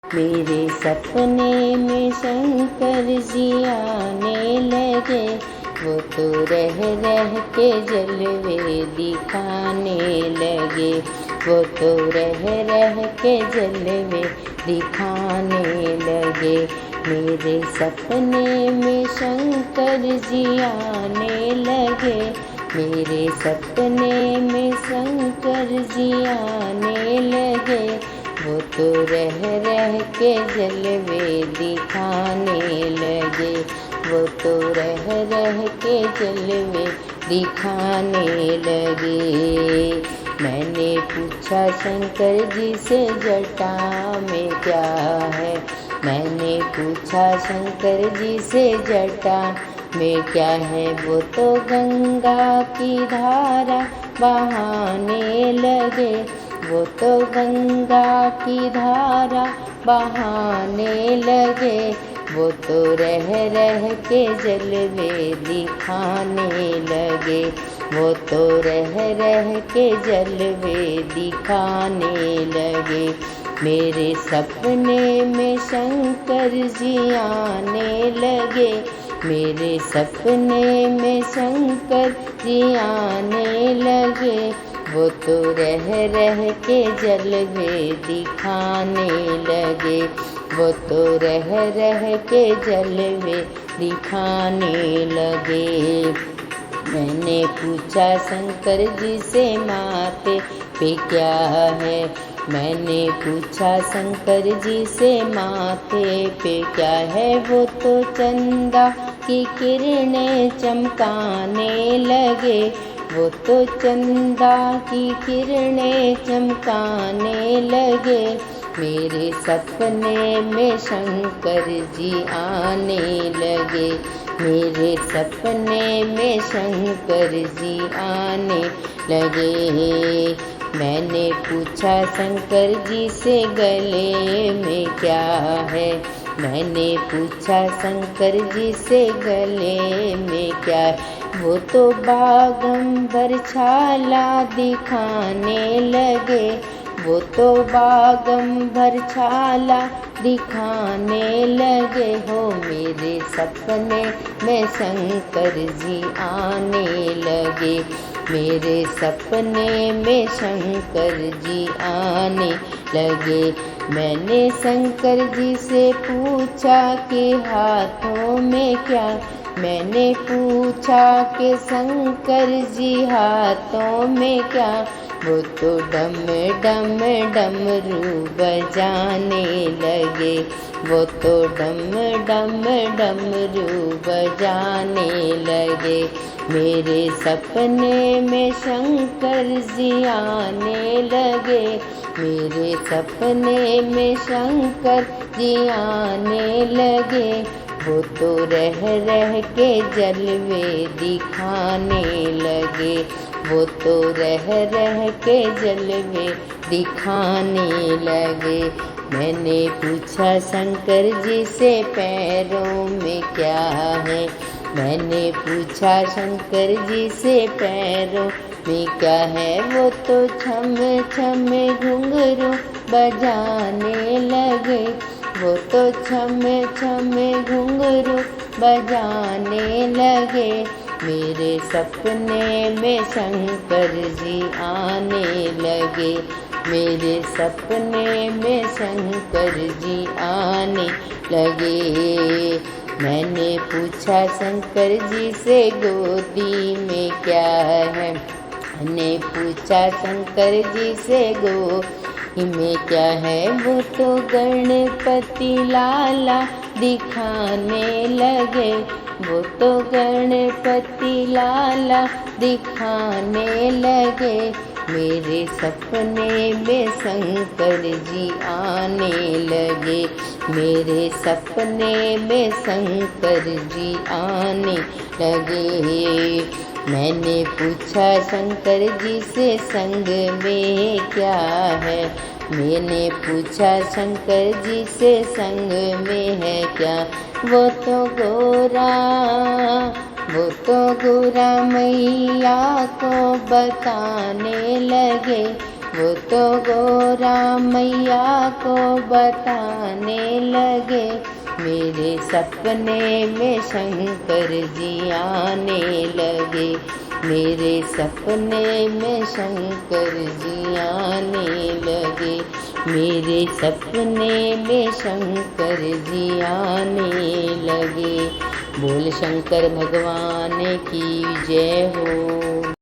मेरे सपने में शंकर जी आने लगे। वो तो रह रह के जलवे दिखाने लगे। वो तो रह रह के जलवे दिखाने लगे। मेरे सपने में शंकर जी आने लगे। मेरे सपने में शंकर जी आने लगे। वो तो रह रह के जलवे दिखाने लगे। वो तो रह रह के जलवे दिखाने लगे। मैंने पूछा शंकर जी से जटा में क्या है। मैंने पूछा शंकर जी से जटा में क्या है। वो तो गंगा की धारा बहाने लगे। वो तो गंगा की धारा बहाने लगे। वो तो रह रह के जलवे दिखाने लगे। वो तो रह रह के जलवे दिखाने लगे। मेरे सपने में शंकर जी आने लगे। मेरे सपने में शंकर जी आने लगे। वो तो रह रह के जलवे दिखाने लगे। वो तो रह रह के जलवे दिखाने लगे। मैंने पूछा शंकर जी से माथे पे क्या है। मैंने पूछा शंकर जी से माथे पे क्या है। वो तो चंदा की किरणें चमकाने लगे। वो तो चंदा की किरणें चमकाने लगे। मेरे सपने में शंकर जी आने लगे। मेरे सपने में शंकर जी आने लगे। मैंने पूछा शंकर जी से गले में क्या है। मैंने पूछा शंकर जी से गले में क्या है। वो तो बागंबर छाला दिखाने लगे। वो तो बागंबर छाला दिखाने लगे। हो मेरे सपने में शंकर जी आने लगे। मेरे सपने में शंकर जी आने लगे। मैंने शंकर जी से पूछा कि हाथों में क्या। मैंने पूछा कि शंकर जी हाथों में क्या। वो तो डम डम डमरू बजाने लगे। वो तो डम डम डमरू बजाने लगे। मेरे सपने में शंकर जी आने लगे। मेरे सपने में शंकर जी आने लगे। वो तो रह रह के जलवे दिखाने लगे। वो तो रह रह के जलवे दिखाने लगे। मैंने पूछा शंकर जी से पैरों में क्या है। मैंने पूछा शंकर जी से पैरों में क्या है। वो तो छम छम घुंघरू बजाने लगे। वो तो छम छम घुंघरू बजाने लगे। मेरे सपने में शंकर जी आने लगे। मेरे सपने में शंकर जी आने लगे। मैंने पूछा शंकर जी से गोदी में क्या है। मैंने पूछा शंकर जी से गोदी में क्या है। वो तो गणपति लाला दिखाने लगे। वो तो गणपति लाला दिखाने लगे। मेरे सपने में शंकर जी आने लगे। मेरे सपने में शंकर जी आने लगे। मैंने पूछा शंकर जी से संग में क्या है। मैंने पूछा शंकर जी से संग में है क्या। वो तो गोरा मैया को बताने लगे। वो तो गौरा मैया को बताने लगे, मेरे सपने में शंकर जी आने लगे, मेरे सपने में शंकर जी आने लगे, मेरे सपने में शंकर जी आने लगे। बोल शंकर भगवान की जय हो।